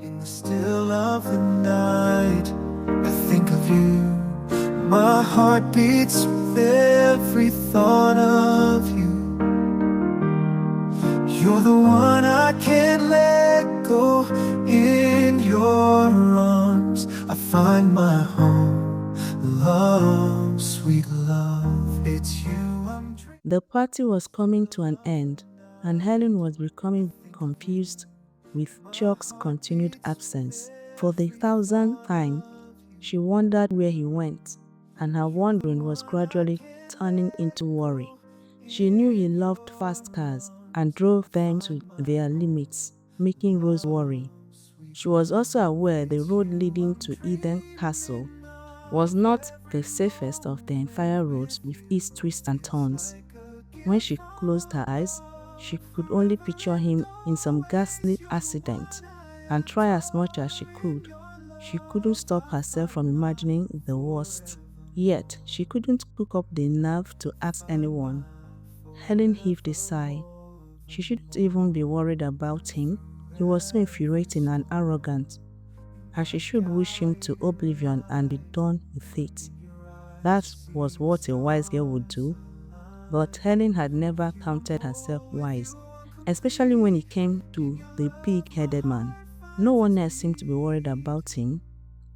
In the still of the night, I think of you. My heart beats with every thought of you. You're the one I can't let go. In your arms I find my home. Love, sweet love, it's you I'm dreaming. The party was coming to an end, and Helen was becoming confused with Chuck's continued absence. For the 1,000th time, she wondered where he went, and her wondering was gradually turning into worry. She knew he loved fast cars and drove them to their limits, making Rose worry. She was also aware the road leading to Eden Castle was not the safest of the entire roads with its twists and turns. When she closed her eyes, she could only picture him in some ghastly accident, and try as much as she couldn't stop herself from imagining the worst. Yet, she couldn't cook up the nerve to ask anyone. Helen heaved a sigh. She shouldn't even be worried about him. He was so infuriating and arrogant, and she should wish him to oblivion and be done with it. That was what a wise girl would do. But Helen had never counted herself wise, especially when it came to the pig-headed man. No one else seemed to be worried about him.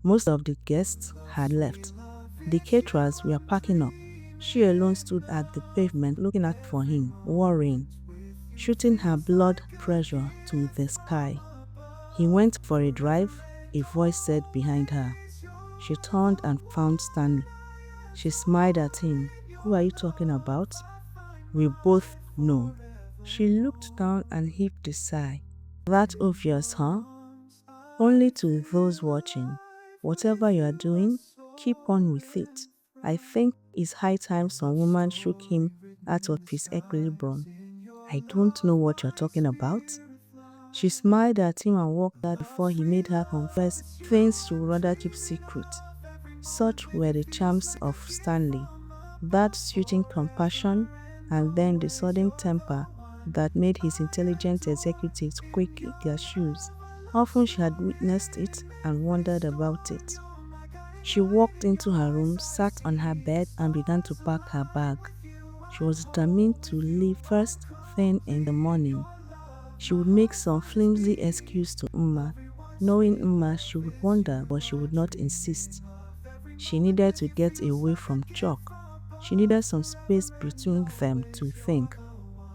Most of the guests had left. The caterers were packing up. She alone stood at the pavement looking out for him, worrying, shooting her blood pressure to the sky. He went for a drive, a voice said behind her. She turned and found Stanley. She smiled at him. Who are you talking about? We both know. She looked down and heaved a sigh. That obvious, huh? Only to those watching. Whatever you are doing, keep on with it. I think it's high time some woman shook him out of his equilibrium. I don't know what you're talking about. She smiled at him and walked out before he made her confess things she would rather keep secret. Such were the charms of Stanley. That soothing compassion, and then the sudden temper that made his intelligent executives quake in their shoes. Often she had witnessed it and wondered about it. She walked into her room, sat on her bed, and began to pack her bag. She was determined to leave first thing in the morning. She would make some flimsy excuse to Uma. Knowing Uma, she would wonder, but she would not insist. She needed to get away from Chuck. She needed some space between them to think,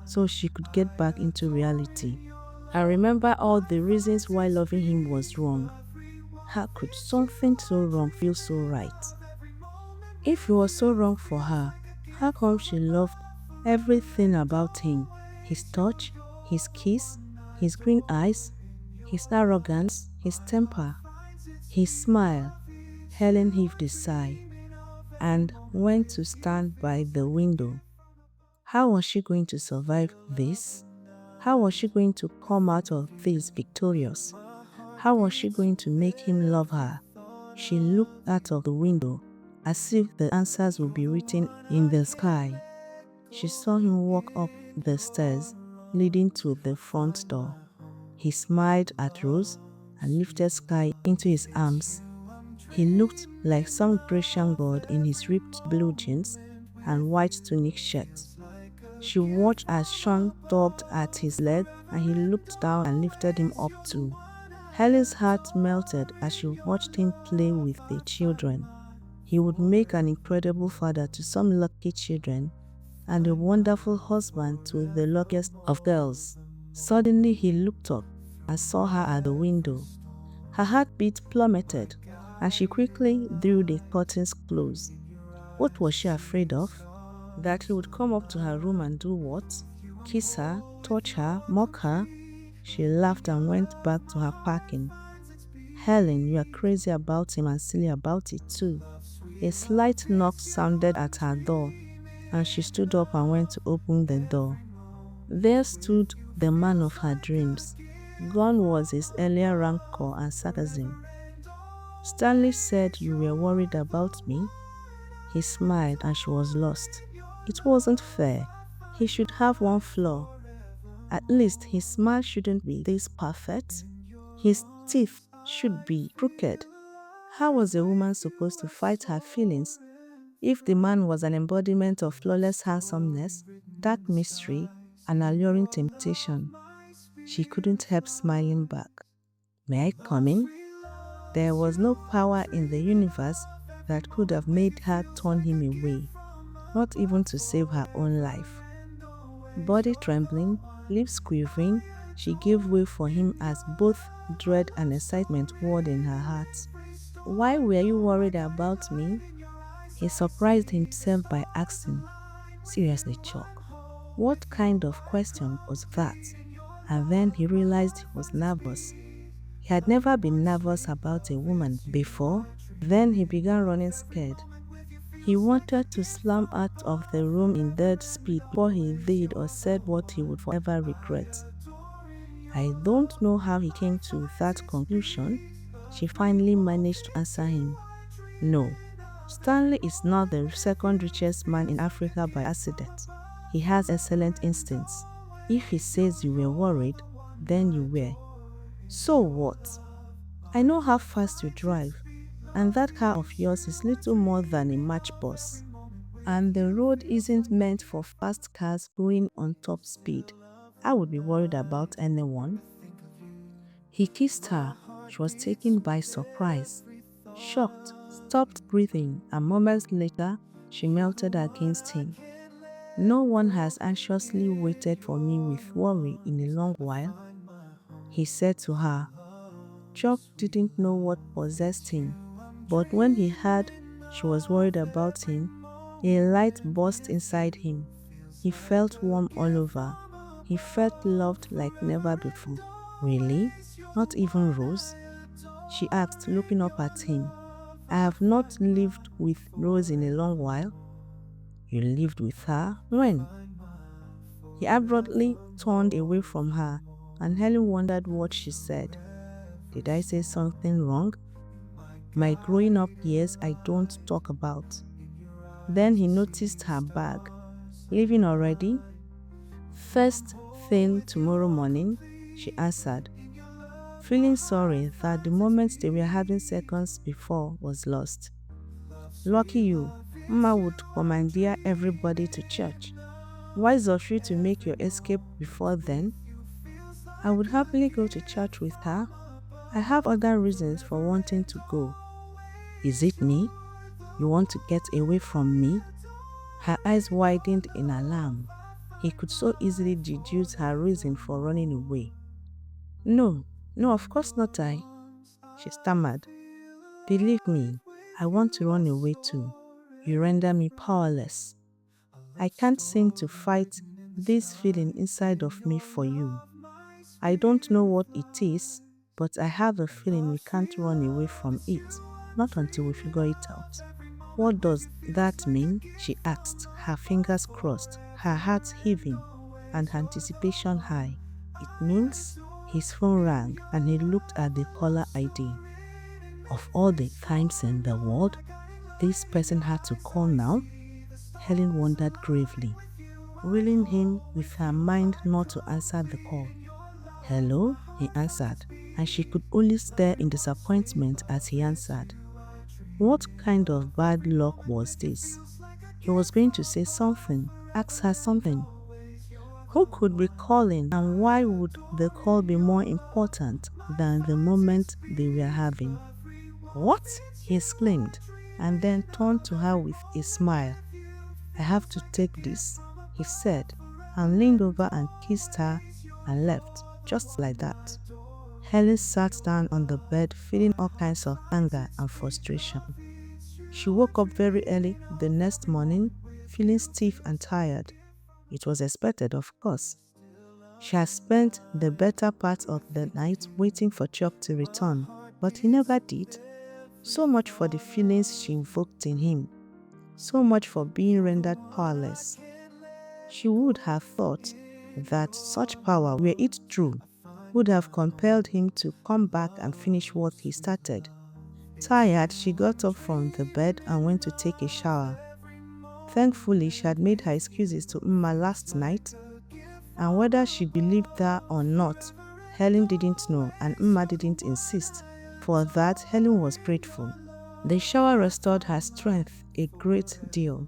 so she could get back into reality. And remember all the reasons why loving him was wrong. How could something so wrong feel so right? If it was so wrong for her, how come she loved everything about him? His touch, his kiss, his green eyes, his arrogance, his temper, his smile. Helen heaved a sigh and went to stand by the window. How was she going to survive this? How was she going to come out of this victorious? How was she going to make him love her? She looked out of the window as if the answers would be written in the sky. She saw him walk up the stairs leading to the front door. He smiled at Rose and lifted Sky into his arms. He looked like some Grecian god in his ripped blue jeans and white tunic shirt. She watched as Sean tugged at his leg, and he looked down and lifted him up too. Helen's heart melted as she watched him play with the children. He would make an incredible father to some lucky children and a wonderful husband to the luckiest of girls. Suddenly he looked up and saw her at the window. Her heartbeat plummeted, and she quickly drew the curtains close. What was she afraid of? That he would come up to her room and do what? Kiss her, touch her, mock her? She laughed and went back to her packing. Helen, you are crazy about him and silly about it too. A slight knock sounded at her door, and she stood up and went to open the door. There stood the man of her dreams. Gone was his earlier rancor and sarcasm. Stanley said you were worried about me. He smiled and she was lost. It wasn't fair. He should have one flaw. At least his smile shouldn't be this perfect. His teeth should be crooked. How was a woman supposed to fight her feelings if the man was an embodiment of flawless handsomeness, dark mystery, and alluring temptation? She couldn't help smiling back. May I come in? There was no power in the universe that could have made her turn him away, not even to save her own life. Body trembling, lips quivering, she gave way for him as both dread and excitement warred in her heart. "Why were you worried about me?" He surprised himself by asking, "Seriously, Chuck, what kind of question was that?" And then he realized he was nervous. He had never been nervous about a woman before. Then he began running scared. He wanted to slam out of the room in dead speed before he did or said what he would forever regret. "I don't know how he came to that conclusion." She finally managed to answer him. "No, Stanley is not the second richest man in Africa by accident. He has excellent instincts. If he says you were worried, then you were. So what? I know how fast you drive, and that car of yours is little more than a match bus. And the road isn't meant for fast cars going on top speed. I would be worried about anyone." He kissed her. She was taken by surprise, shocked, stopped breathing, and moments later, she melted against him. "No one has anxiously waited for me with worry in a long while," he said to her. Chuck didn't know what possessed him, but when he heard she was worried about him, a light burst inside him. He felt warm all over. He felt loved like never before. "Really? Not even Rose?" she asked, looking up at him. "I have not lived with Rose in a long while." "You lived with her? When?" He abruptly turned away from her, and Helen wondered what she said. Did I say something wrong? My growing up years I don't talk about. Then he noticed her bag. "Leaving already?" "First thing tomorrow morning," she answered, feeling sorry that the moment they were having seconds before was lost. "Lucky you, Mama would commandeer everybody to church. Wise of you to make your escape before then." "I would happily go to church with her. I have other reasons for wanting to go." "Is it me? You want to get away from me?" Her eyes widened in alarm. He could so easily deduce her reason for running away. No, of course not she stammered. "Believe me, I want to run away too. You render me powerless. I can't seem to fight this feeling inside of me for you. I don't know what it is, but I have a feeling we can't run away from it, not until we figure it out." "What does that mean?" she asked, her fingers crossed, her heart heaving, and her anticipation high. "It means..." His phone rang, and he looked at the caller ID. Of all the times in the world, this person had to call now? Helen wondered gravely, willing him with her mind not to answer the call. "Hello," he answered, and she could only stare in disappointment as he answered. What kind of bad luck was this? He was going to say something, ask her something. Who could be calling, and why would the call be more important than the moment they were having? "What?" he exclaimed, and then turned to her with a smile. "I have to take this," he said, and leaned over and kissed her and left, just like that. Helen sat down on the bed feeling all kinds of anger and frustration. She woke up very early the next morning, feeling stiff and tired. It was expected, of course. She had spent the better part of the night waiting for Chuck to return, but he never did. So much for the feelings she invoked in him. So much for being rendered powerless. She would have thought that such power, were it true, would have compelled him to come back and finish what he started. Tired, she got up from the bed and went to take a shower. Thankfully, she had made her excuses to Mma last night, and whether she believed her or not, Helen didn't know and Mma didn't insist. For that, Helen was grateful. The shower restored her strength a great deal.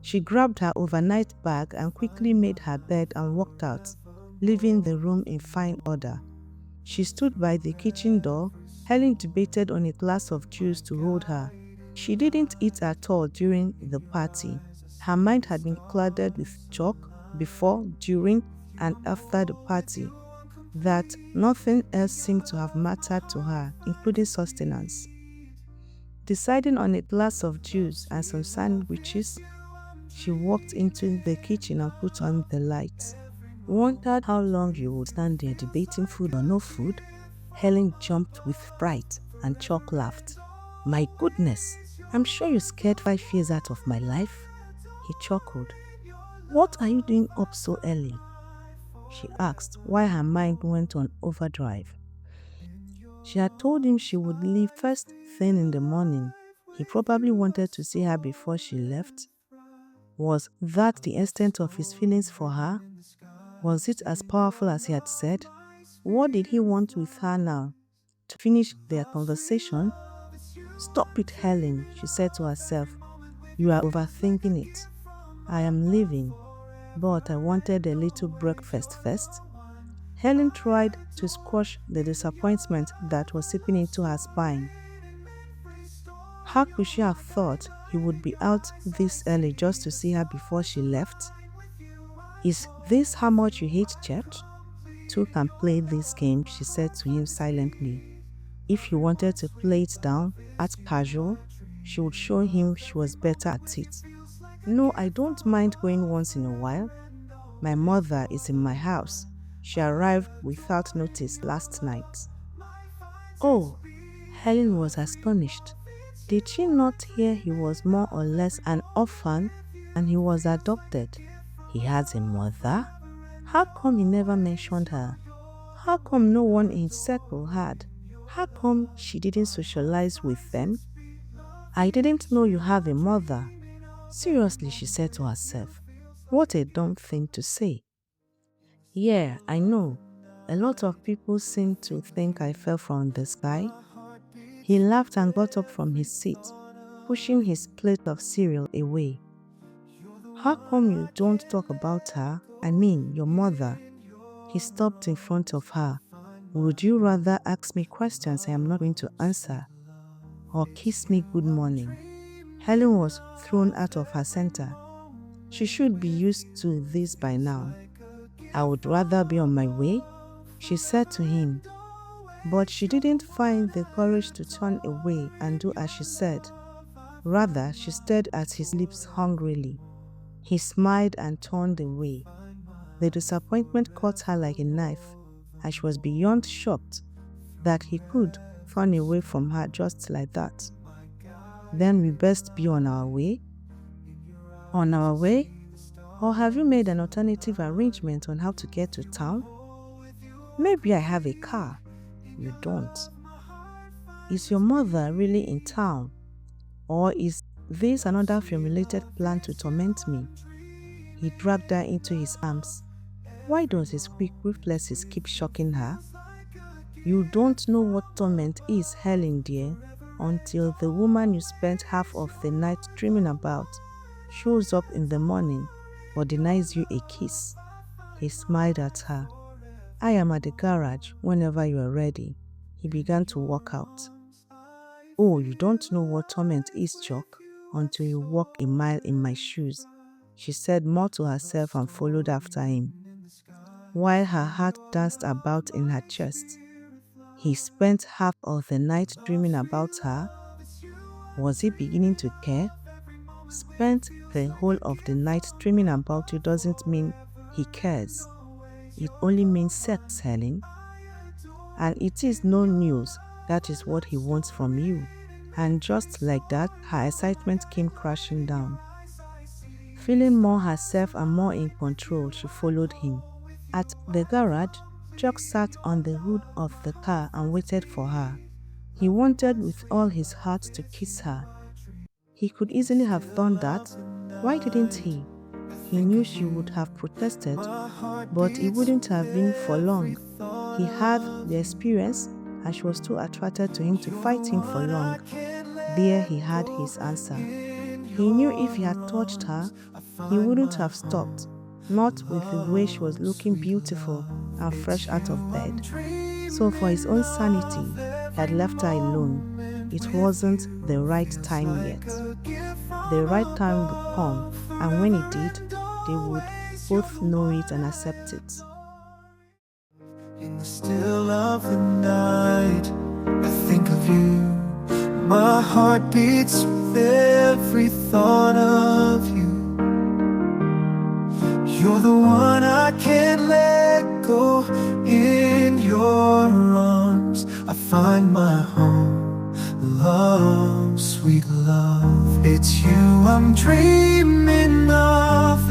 She grabbed her overnight bag and quickly made her bed and walked out, leaving the room in fine order. She stood by the kitchen door. Helen debated on a glass of juice to hold her. She didn't eat at all during the party. Her mind had been cluttered with chalk before, during, and after the party, that nothing else seemed to have mattered to her, including sustenance. Deciding on a glass of juice and some sandwiches, she walked into the kitchen and put on the lights. Wondered how long you would stand there debating food or no food? Helen jumped with fright and Chalk laughed. My goodness, I'm sure you scared 5 years out of my life. He chuckled. What are you doing up so early? She asked, while her mind went on overdrive. She had told him she would leave first thing in the morning. He probably wanted to see her before she left. Was that the extent of his feelings for her? Was it as powerful as he had said? What did he want with her now? To finish their conversation? Stop it, Helen, she said to herself. You are overthinking it. I am leaving, but I wanted a little breakfast first. Helen tried to squash the disappointment that was seeping into her spine. How could she have thought he would be out this early just to see her before she left? Is this how much you hate church? Two can play this game, she said to him silently. If he wanted to play it down, act casual, she would show him she was better at it. No, I don't mind going once in a while. My mother is in my house. She arrived without notice last night. Oh, Helen was astonished. Did she not hear he was more or less an orphan and he was adopted? He has a mother? How come he never mentioned her? How come no one in his circle had? How come she didn't socialize with them? I didn't know you have a mother. Seriously, she said to herself. What a dumb thing to say. Yeah, I know. A lot of people seem to think I fell from the sky. He laughed and got up from his seat, pushing his plate of cereal away. How come you don't talk about her? I mean, your mother. He stopped in front of her. Would you rather ask me questions I am not going to answer, or kiss me good morning? Helen was thrown out of her center. She should be used to this by now. I would rather be on my way, she said to him. But she didn't find the courage to turn away and do as she said. Rather, she stared at his lips hungrily. He smiled and turned away. The disappointment caught her like a knife, and she was beyond shocked that he could turn away from her just like that. Then we best be on our way? On our way? Or have you made an alternative arrangement on how to get to town? Maybe I have a car. You don't. Is your mother really in town? Or is this another formulated plan to torment me? He dragged her into his arms. Why does his quick reflexes keep shocking her? You don't know what torment is, Helen dear, until the woman you spent half of the night dreaming about shows up in the morning or denies you a kiss. He smiled at her. I am at the garage whenever you are ready. He began to walk out. Oh, you don't know what torment is, Chuck, until you walk a mile in my shoes, she said more to herself and followed after him. While her heart danced about in her chest, he spent half of the night dreaming about her. Was he beginning to care? Spent the whole of the night dreaming about you doesn't mean he cares. It only means sex, Helen. And it is no news. That is what he wants from you. And just like that, her excitement came crashing down. Feeling more herself and more in control, she followed him. At the garage, Chuck sat on the hood of the car and waited for her. He wanted with all his heart to kiss her. He could easily have done that. Why didn't he? He knew she would have protested, but it wouldn't have been for long. He had the experience and she was too attracted to him to fight him for long. There he had his answer. He knew if he had touched her, he wouldn't have stopped, not with the way she was looking beautiful and fresh out of bed. So for his own sanity, he had left her alone. It wasn't the right time yet. The right time would come, and when it did, they would both know it and accept it. In the still of the night, I think of you. My heart beats with every thought of you. You're the one I can't let go. In your arms I find my home. Love, sweet love, it's you I'm dreaming of.